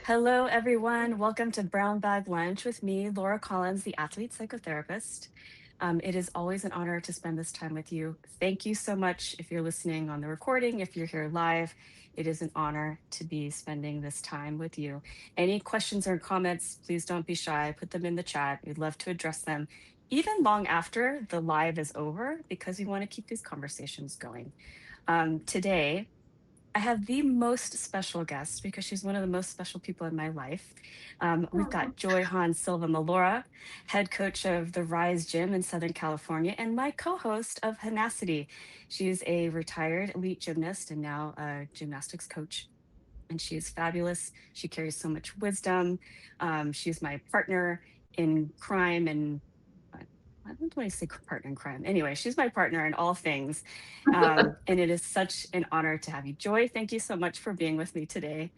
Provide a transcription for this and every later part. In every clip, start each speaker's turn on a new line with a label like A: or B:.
A: Hello, everyone. Welcome to Brown Bag Lunch with me, Laura Collins, the athlete psychotherapist. It is always an honor to spend this time with you. Thank you so much if you're listening on the recording, if you're here live. It is an honor to be spending this time with you. Any questions or comments, please don't be shy. Put them in the chat. We'd love to address them even long after the live is over because we want to keep these conversations going. Today, I have the most special guest because she's one of the most special people in my life. We've
B: Oh,
A: got Joy Hahn Silva Millora, head coach of the Rise Gym in Southern California, and my co-host of Hahnacity. She's a retired elite gymnast and now a gymnastics coach. And she is fabulous. She carries so much wisdom. She's my partner in crime and I don't want to say partner in crime. Anyway, she's my partner in all things. And it is such an honor to have you. Joy, thank you so much for being with me today.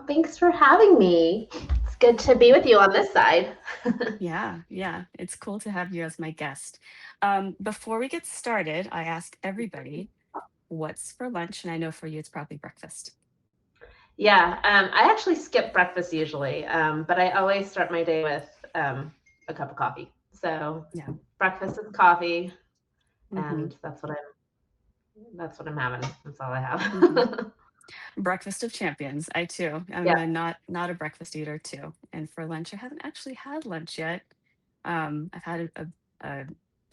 B: thanks for having me. It's good to be with you on this side.
A: Yeah, it's cool to have you as my guest. Before we get started, I ask everybody what's for lunch. And I know for you, it's probably breakfast.
B: Yeah, I actually skip breakfast usually, but I always start my day with a cup of coffee. So
A: Yeah.
B: breakfast is coffee,
A: hmm
B: and that's what I'm having. That's all I
A: hmm
B: have.
A: Breakfast of champions. I too. I'm
B: Yeah.
A: not a breakfast eater too. And for lunch, I haven't actually had lunch yet. I've had a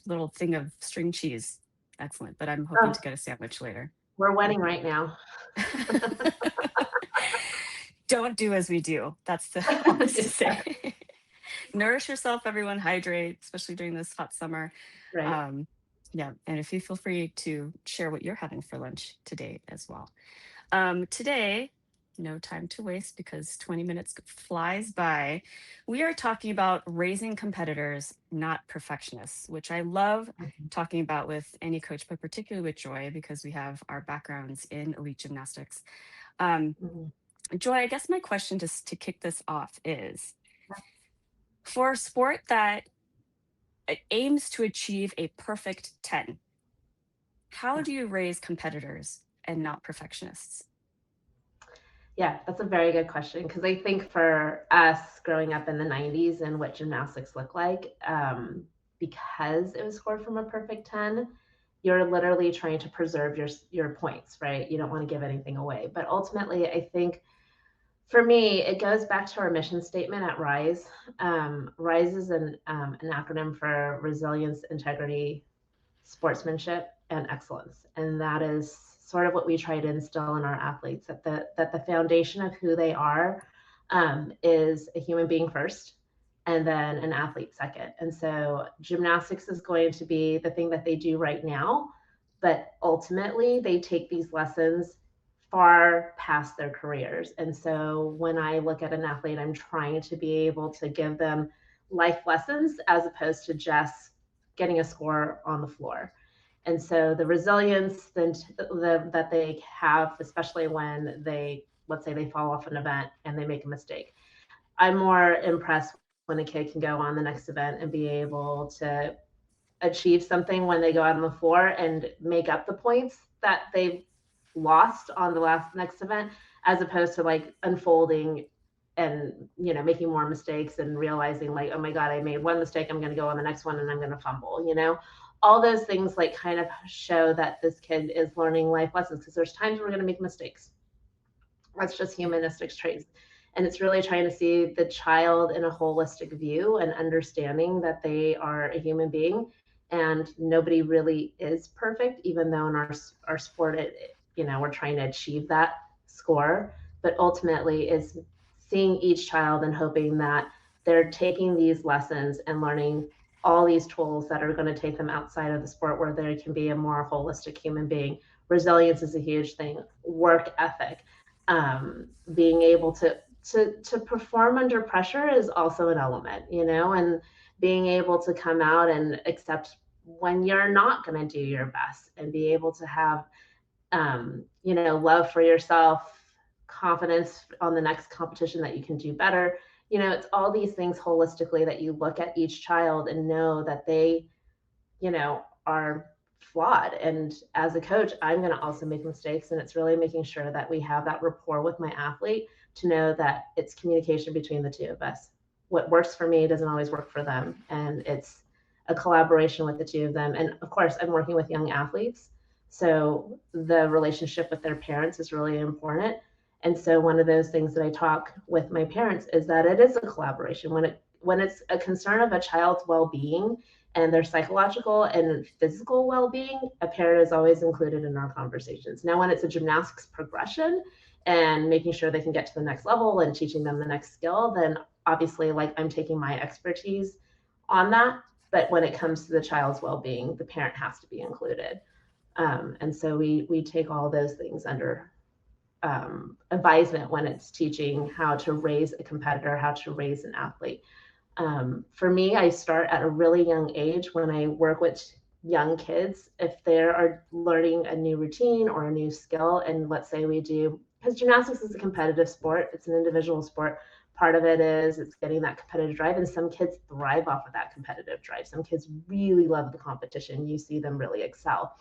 A: little thing of string cheese. Excellent, but I'm hoping
B: Oh,
A: to get a sandwich later.
B: we're winning right now.
A: Don't do as we do. That's all this to say. Nourish yourself, everyone. Hydrate, especially during this hot summer.
B: Right.
A: Um, yeah, and if you feel free to share what you're having for lunch today as well. Today, no time to waste because 20 minutes flies by. We are talking about raising competitors, not perfectionists, which I love talking about with any coach, but particularly with Joy because we have our backgrounds in elite gymnastics. Um,
B: Mhm.
A: Joy, I guess my question just to kick this off is for a sport that aims to achieve a perfect 10, how
B: Yeah.
A: do you raise competitors and not perfectionists?
B: Yeah, that's a very good question because I think for us growing up in the 90s and what gymnastics looked like, because it was scored from a perfect 10, you're literally trying to preserve your points, right? You don't want to give anything away. But ultimately, I think for me, it goes back to our mission statement at Rise. Rise is an acronym for resilience, integrity, sportsmanship, and excellence. And that is sort of what we try to instill in our athletes that the foundation of who they are is a human being first and then an athlete second. And so gymnastics is going to be the thing that they do right now, but ultimately they take these lessons far past their careers. And so when I look at an athlete, I'm trying to be able to give them life lessons as opposed to just getting a score on the floor. And so the resilience that they have, especially when they, let's say they fall off an event and they make a mistake, I'm more impressed when a kid can go on the next event and be able to achieve something when they go out on the floor and make up the points that they've lost on the last next event, as opposed to like unfolding and making more mistakes and realizing like, oh my god, I made one mistake, I'm going to go on the next one and I'm going to fumble. All those things like kind of show that this kid is learning life lessons, because there's times we're going to make mistakes. That's just
A: Yeah.
B: humanistic traits. And it's really trying to see the child in a holistic view and understanding that they are a human being and nobody really is perfect, even though in our sport, we're trying to achieve that score. But ultimately, is seeing each child and hoping that they're taking these lessons and learning all these tools that are going to take them outside of the sport where they can be a more holistic human being. Resilience is a huge thing, work ethic, being able to perform under pressure is also an element, and being able to come out and accept when you're not going to do your best and be able to have love for yourself, confidence on the next competition that you can do better. It's all these things holistically that you look at each child and know that they are flawed. And as a coach, I'm going to also make mistakes. And it's really making sure that we have that rapport with my athlete to know that it's communication between the two of us. What works for me doesn't always work for them. And it's a collaboration with the two of them. And of course, I'm working with young athletes. So the relationship with their parents is really important. And so one of those things that I talk with my parents is that it is a collaboration. When it's a concern of a child's well-being and their psychological and physical well-being, a parent is always included in our conversations. Now, when it's a gymnastics progression and making sure they can get to the next level and teaching them the next skill, then obviously, like, I'm taking my expertise on that. But when it comes to the child's well-being, the parent has to be included. And so we take all those things under advisement when it's teaching how to raise a competitor, how to raise an athlete. For me, I start at a really young age when I work with young kids. If they are learning a new routine or a new skill, and let's say we do, because gymnastics is a competitive sport, it's an individual sport. Part of it is it's getting that competitive drive, and some kids thrive off of that competitive drive. Some kids really love the competition. You see them really excel.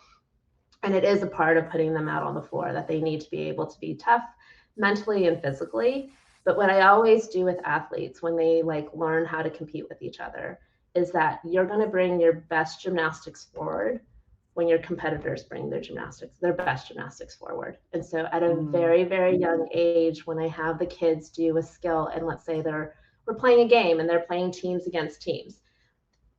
B: And it is a part of putting them out on the floor that they need to be able to be tough mentally and physically. But what I always do with athletes when they like learn how to compete with each other is that you're going to bring your best gymnastics forward when your competitors bring their best gymnastics forward. And so at a
A: Mm,
B: very, very young age, when I have the kids do a skill, and let's say we're playing a game and they're playing teams against teams,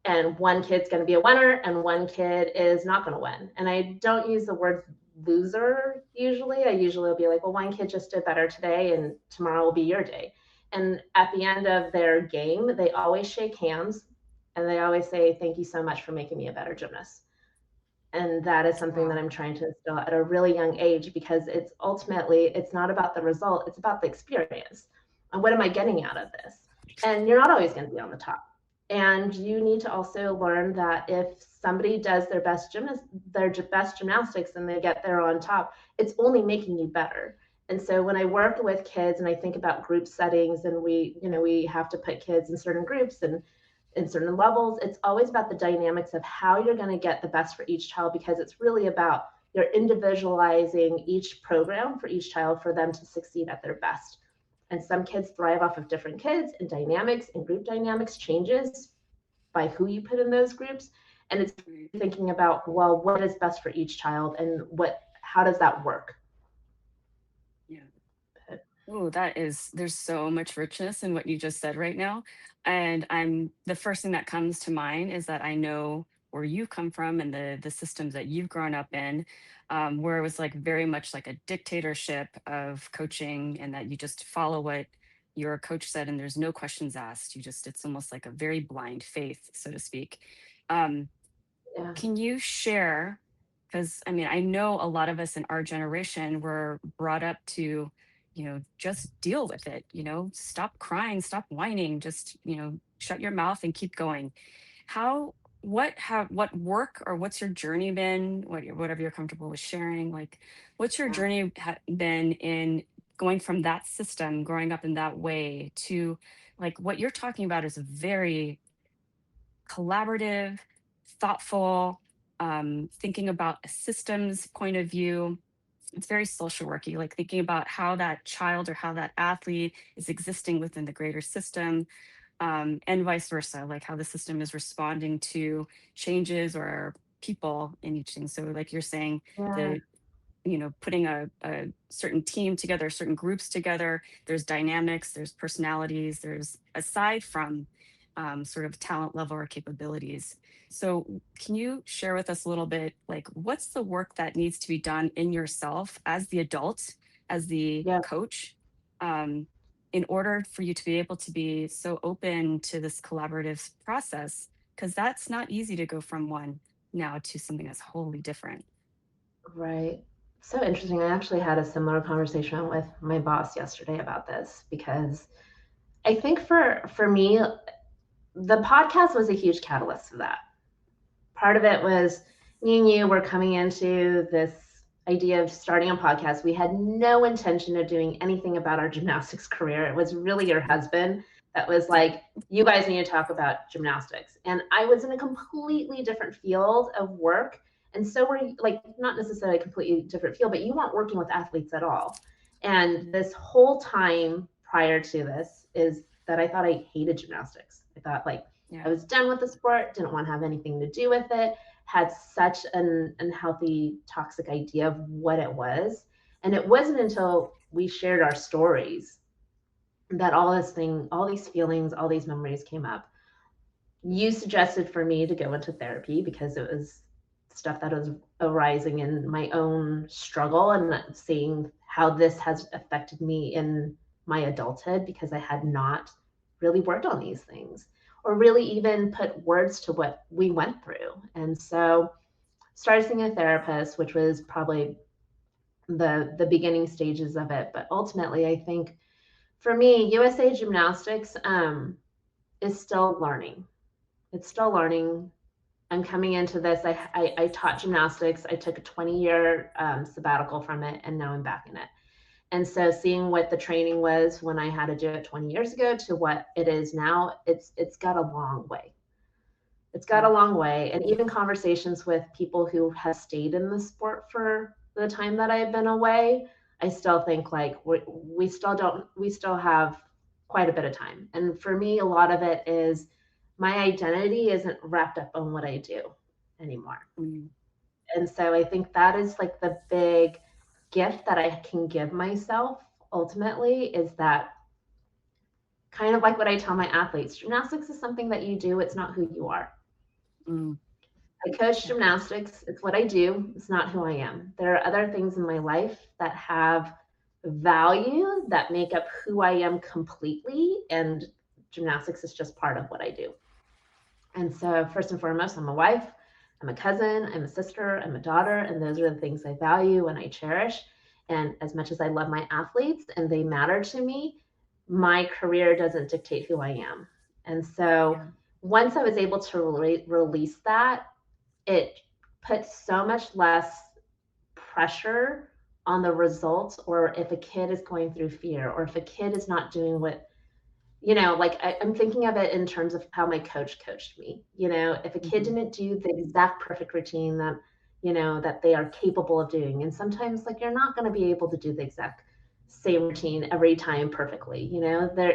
B: and one kid's going to be a winner and one kid is not going to win. And I don't use the word loser usually. I usually will be like, well, one kid just did better today and tomorrow will be your day. And at the end of their game, they always shake hands and they always say, thank you so much for making me a better gymnast. And that is something that
A: wow.
B: I'm trying to instill at a really young age, because it's not about the result, it's about the experience. And what am I getting out of this? And you're not always going to be on the top. And you need to also learn that if somebody does their best gymnastics and they get there on top, it's only making you better. And so when I work with kids and I think about group settings, and we have to put kids in certain groups and in certain levels, it's always about the dynamics of how you're going to get the best for each child, because it's really about you're individualizing each program for each child for them to succeed at their best. And some kids thrive off of different kids, and dynamics and group dynamics changes by who you put in those groups. And it's
A: Right.
B: thinking about, well, what is best for each child and how does that work?
A: Yeah. Oh, there's so much richness in what you just said right now. And the first thing that comes to mind is that I know where you come from and the systems that you've grown up in, where it was like very much like a dictatorship of coaching and that you just follow what your coach said and there's no questions asked. It's almost like a very blind faith, so to speak. Um,
B: Yeah.
A: can you share? Because I mean, I know a lot of us in our generation were brought up to, just deal with it, stop crying, stop whining, just, shut your mouth and keep going. How, what work or what's your journey been? Whatever you're comfortable with sharing, like, what's your
B: Yeah.
A: journey been in going from that system, growing up in that way to like what you're talking about is a very collaborative, thoughtful, thinking about a systems point of view. It's very social worky, like thinking about how that child or how that athlete is existing within the greater system, and vice versa, like how the system is responding to changes or people in each thing. So, like you're saying,
B: Yeah.
A: the putting a certain team together, certain groups together, there's dynamics, there's personalities, there's aside from sort of talent level or capabilities. So can you share with us a little bit, like what's the work that needs to be done in yourself as the adult, as the
B: Yeah.
A: coach, um, in order for you to be able to be so open to this collaborative process? Because that's not easy to go from one now to something that's wholly different.
B: Right. So interesting. I actually had a similar conversation with my boss yesterday about this, because I think for me, the podcast was a huge catalyst for that. Part of it was me and you were coming into this idea of starting a podcast. We had no intention of doing anything about our gymnastics career. It was really your husband that was like, you guys need to talk about gymnastics. And I was in a completely different field of work. And so were you, like, not necessarily a completely different field, but you weren't working with athletes at all. And this whole time prior to this is that I thought I hated gymnastics. I thought like I
A: Yeah.
B: was done with the sport, didn't want to have anything to do with it, had such an unhealthy, toxic idea of what it was. And it wasn't until we shared our stories that all these feelings, all these memories came up. You suggested for me to go into therapy because it was stuff that was arising in my own struggle and seeing how this has affected me in my adulthood because I had not really worked on these things or really even put words to what we went through. And so started seeing a therapist, which was probably the beginning stages of it. But ultimately, I think for me, USA Gymnastics is still learning. It's still learning. I'm coming into this. I taught gymnastics. I took a 20-year sabbatical from it, and now I'm back in it. And so, seeing what the training was when I had to do it 20 years ago to what it is now, it's got a long way. It's got a
A: Mm,
B: long way, and even conversations with people who have stayed in the sport for the time that I've been away, I still think like we still have quite a bit of time. And for me, a lot of it is my identity isn't wrapped up on what I do anymore.
A: mm,
B: And so I think that is like the big gift that I can give myself ultimately is that kind of like what I tell my athletes, gymnastics is something that you do, it's not who you are.
A: mm.
B: I coach
A: Yeah.
B: gymnastics. It's what I do. It's not who I am. There are other things in my life that have value that make up who I am completely. And gymnastics is just part of what I do. And so, first and foremost, I'm a wife, I'm a cousin, I'm a sister, I'm a daughter. And those are the things I value and I cherish. And as much as I love my athletes and they matter to me, my career doesn't dictate who I am. And so,
A: Yeah.
B: once I was able to release that, it puts so much less pressure on the results or if a kid is going through fear or if a kid is not doing what like I'm thinking of it in terms of how my coach coached me. If a kid
A: Mhm.
B: didn't do the exact perfect routine that that they are capable of doing, and sometimes like you're not going to be able to do the exact same routine every time perfectly.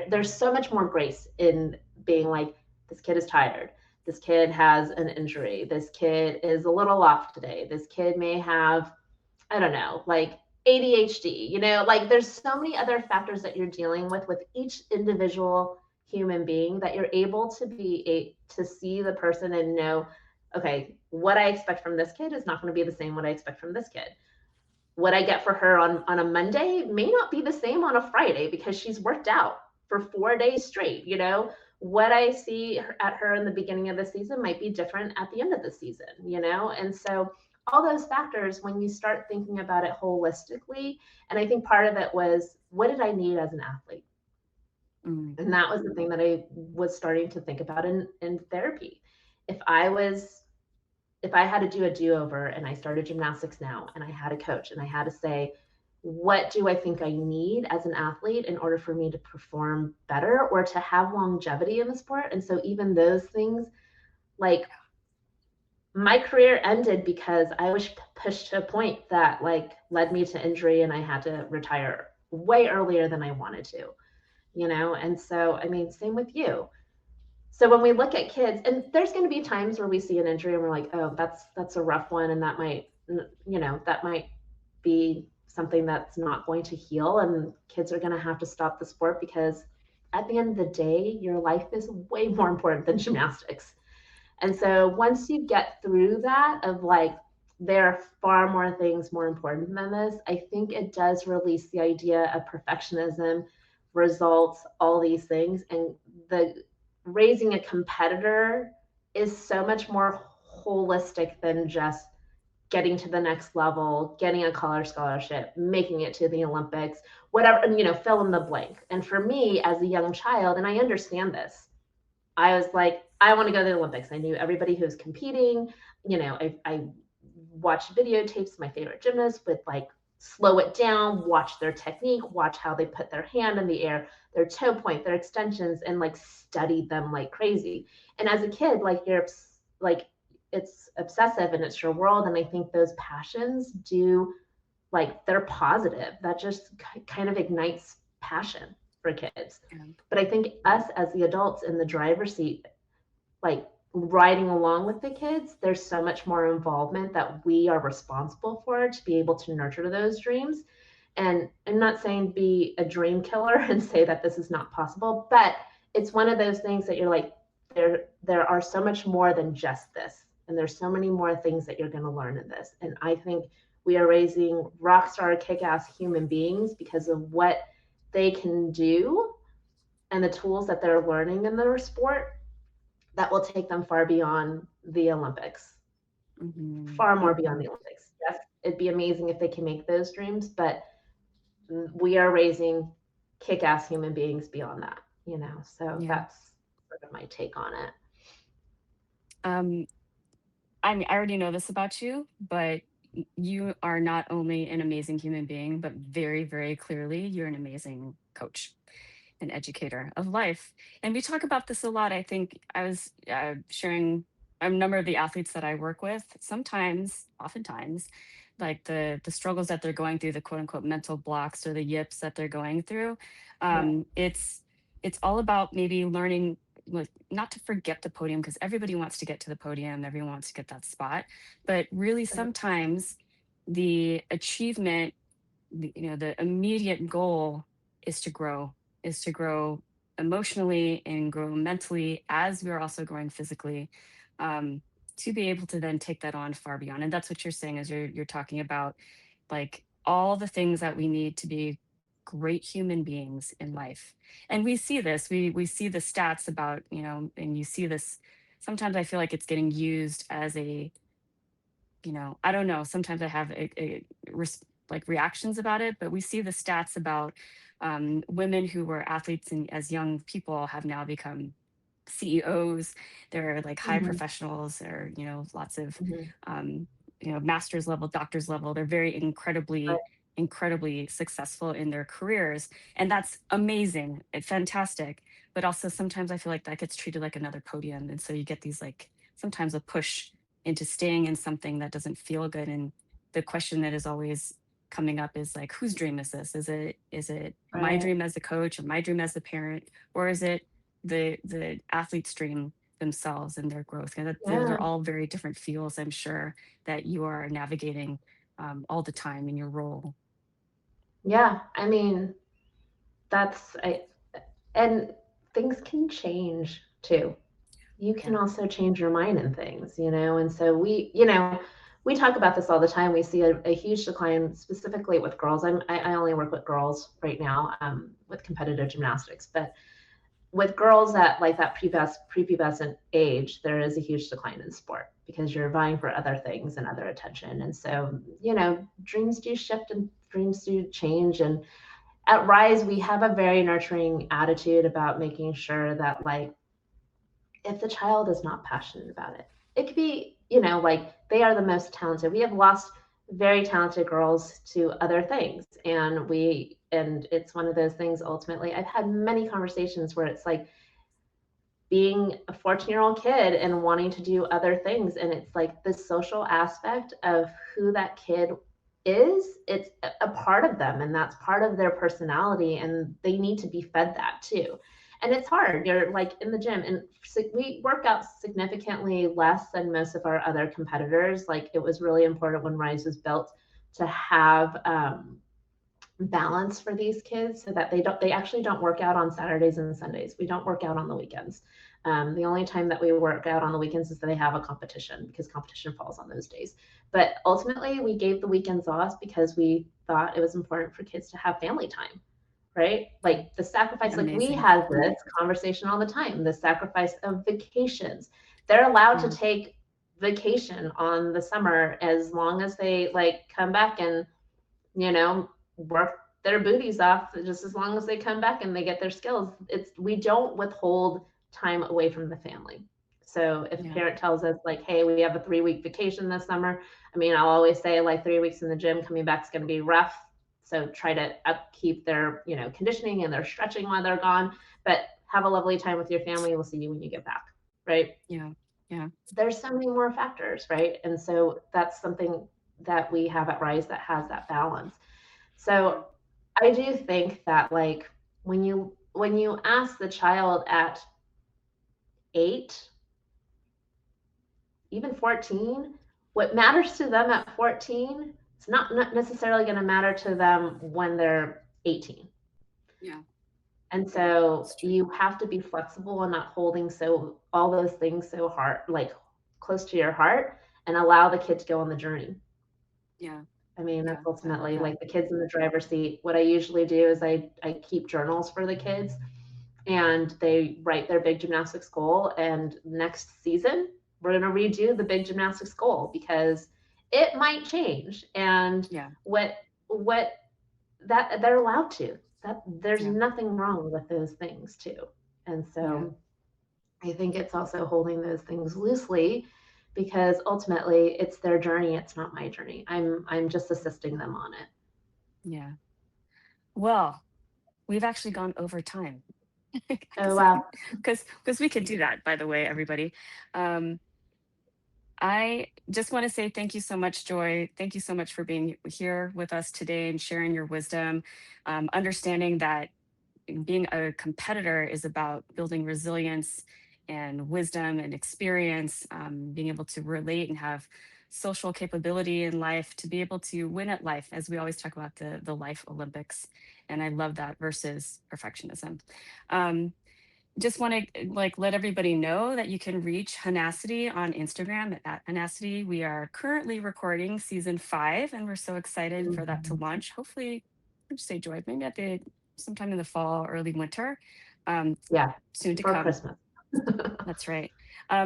B: There's so much more grace in being like this kid is tired, this kid has an injury, this kid is a little off today, this kid may have, I don't know, like ADHD, like there's so many other factors that you're dealing with each individual human being that you're able to to see the person and know, okay, what I expect from this kid is not going to be the same what I expect from this kid. What I get for her on a Monday may not be the same on a Friday because she's worked out for 4 days straight. What I see at her in the beginning of the season might be different at the end of the season. And so all those factors, when you start thinking about it holistically, and I think part of it was, what did I need as an athlete?
A: Mm.
B: And that was the thing that I was starting to think about in therapy. If I was if I had to do a do-over and I started gymnastics now and I had a coach and I had to say, what do I think I need as an athlete in order for me to perform better or to have longevity in the sport? And so even those things, like my career ended because I was pushed to a point that like led me to injury and I had to retire way earlier than I wanted to. And so I mean, same with you. So when we look at kids, and there's going to be times where we see an injury and we're like, oh, that's a rough one, and that might be something that's not going to heal, and kids are going to have to stop the sport because at the end of the day, your life is way more important than gymnastics. And so once you get through that of like there are far more things more important than this, I think it does release the idea of perfectionism, results, all these things. And the raising a competitor is so much more holistic than just getting to the next level, getting a college scholarship, making it to the Olympics, whatever, and fill in the blank. And for me as a young child, and I understand this, I was like, I want to go to the Olympics. I knew everybody who was competing. I watched videotapes of my favorite gymnasts would like slow it down, watch their technique, watch how they put their hand in the air, their toe point, their extensions, and like studied them like crazy. And as a kid, like like it's obsessive and it's your world. And I think those passions do like they're positive. That just kind of ignites passion for kids.
A: Yeah.
B: But I think us as the adults in the driver's seat, like riding along with the kids, there's so much more involvement that we are responsible for to be able to nurture those dreams. And I'm not saying be a dream killer and say that this is not possible, but it's one of those things that you're like, there are so much more than just this. And there's so many more things that you're going to learn in this. And I think we are raising rock star kick-ass human beings because of what they can do and the tools that they're learning in their sport that will take them far beyond the Olympics,
A: Hmm.
B: far more beyond
A: Hmm.
B: the Olympics. Yes, it'd be amazing if they can make those dreams, but we are raising kick-ass human beings beyond that, you know. So
A: Yeah.
B: that's sort of my take on it.
A: Um, I mean, I already know this about you, but you are not only an amazing human being, but very, very clearly, you're an amazing coach, an educator of life. And we talk about this a lot. I think I was sharing a number of the athletes that I work with. Sometimes, oftentimes, like the struggles that they're going through, the quote unquote mental blocks or the yips that they're going through.
B: Yeah,
A: It's all about maybe learning, like, not to forget the podium, because everybody wants to get to the podium, everyone wants to get that spot, but really
B: right.
A: sometimes the achievement, the immediate goal is to grow, is to grow emotionally and grow mentally as we're also growing physically, um, to be able to then take that on far beyond. And that's what you're saying, is you're talking about like all the things that we need to be great human beings in life. And we see this, we see the stats about, and you see this, sometimes I feel like it's getting used as a, I don't know. Sometimes I have like reactions about it, but we see the stats about women who were athletes and as young people have now become CEOs. They're like high
B: Mm-hmm.
A: professionals, or lots of
B: Mm-hmm.
A: um, master's level, doctor's level. They're very
B: Right.
A: incredibly successful in their careers, and that's amazing. It's fantastic. But also sometimes I feel like that gets treated like another podium, and so you get these like sometimes a push into staying in something that doesn't feel good. And the question that is always coming up is like, whose dream is this? Is it my
B: Right.
A: dream as a coach, or my dream as a parent, or is it the athlete's dream themselves and their growth? And that they're
B: Yeah.
A: all very different fields, I'm sure, that you are navigating all the time in your role.
B: Yeah. I mean, that's I and things can change too. You can
A: Yeah.
B: also change your mind in things, you know. And so we talk about this all the time. We see a huge decline specifically with girls. I only work with girls right now, with competitive gymnastics, but with girls at like that prepubescent age, there is a huge decline in sport because you're vying for other things and other attention. And so, dreams do shift and dreams do change. And at Rise, we have a very nurturing attitude about making sure that, like, if the child is not passionate about it, it could be, like they are the most talented. We have lost very talented girls to other things. And it's one of those things. Ultimately, I've had many conversations where it's like being a 14-year-old kid and wanting to do other things. And it's like the social aspect of who that kid is, it's a part of them, and that's part of their personality, and they need to be fed that too. And it's hard. You're like in the gym, and we work out significantly less than most of our other competitors. Like, it was really important when Rise was built to have balance for these kids so that they actually don't work out on Saturdays and Sundays. We don't work out on the weekends. The only time that we work out on the weekends is that they have a competition, because competition falls on those days. But ultimately, we gave the weekends off because we thought it was important for kids to have family time, right?
A: Yeah.
B: Like the sacrifice, like we
A: Amazing.
B: had this conversation all the time, the sacrifice of vacations. They're allowed to
A: Yeah.
B: take vacation on the summer as long as they like come back and work their booties off, just as long as they come back and they get their skills. We don't withhold time away from the family. So if a
A: Yeah.
B: parent tells us like, hey, we have a 3-week vacation this summer, I mean, I'll always say like 3 weeks in the gym, coming back is going to be rough. So try to upkeep their, conditioning and their stretching while they're gone, but have a lovely time with your family. We'll see you when you get back. Right.
A: Yeah. Yeah.
B: There's so many more factors. Right. And so that's something. that we have at Rise that has that balance.
A: Yeah.
B: So I do think that like when you ask the child at 8, even 14, what matters to them at 14, it's not necessarily going to matter to them when they're 18.
A: Yeah.
B: And
A: Yeah.
B: so
A: It's true.
B: you have to be flexible and not holding so all those things so hard, like close to your heart, and allow the kid to go on the journey.
A: Yeah.
B: I mean, that's
A: Yeah. I love
B: ultimately
A: that.
B: like the kids in the driver's seat. What I usually do is I keep journals for the kids, and they write their big gymnastics goal. And next season, we're going to redo the big gymnastics goal because it might change. And
A: Yeah.
B: what that they're allowed to. That there's
A: Yeah.
B: nothing wrong with those things too. And
A: Yeah.
B: so I think it's also holding those things loosely because ultimately it's their journey, it's not my journey. I'm just assisting them on it.
A: Yeah. Well, we've actually gone over time.
B: Oh
A: because
B: wow.
A: because we could do that, by the way, everybody. Um, I just want to say thank you so much, Joy. Thank you so much for being here with us today and sharing your wisdom, understanding that being a competitor is about building resilience and wisdom and experience, being able to relate and have social capability in life to be able to win at life, as we always talk about the life Olympics. And I love that versus perfectionism. Um, just want to like let everybody know that you can reach Hahnacity on Instagram at Hahnacity. We are currently recording season 5, and we're so excited for that to
B: Mhm.
A: launch. Hopefully, I'd say Joy, maybe at the sometime in the fall, early winter. Um,
B: Yeah,
A: soon to
B: before
A: come.
B: Christmas.
A: That's right.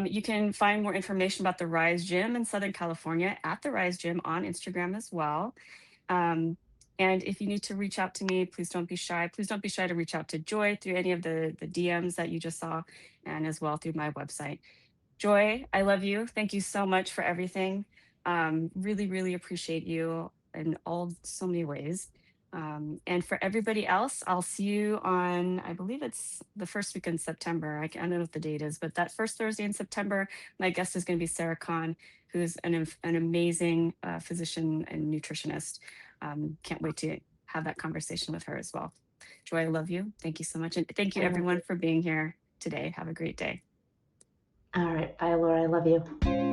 A: You can find more information about the Rise Gym in Southern California at the Rise Gym on Instagram as well. Um, and if you need to reach out to me, please don't be shy. Please don't be shy to reach out to Joy through any of the DMs that you just saw, and as well through my website. Joy, I love you. Thank you so much for everything. Really, really appreciate you in all so many ways. And for everybody else, I'll see you on, I believe it's the first week in September. I don't know what the date is, but that first Thursday in September, my guest is going to be Sarah Khan, who's an amazing physician and nutritionist. Can't wait to have that conversation with her as well. Joy, I love you. Thank you so much. And thank you
B: I love
A: everyone
B: you.
A: for being here today. Have a great day.
B: All right, bye Laura, I love you.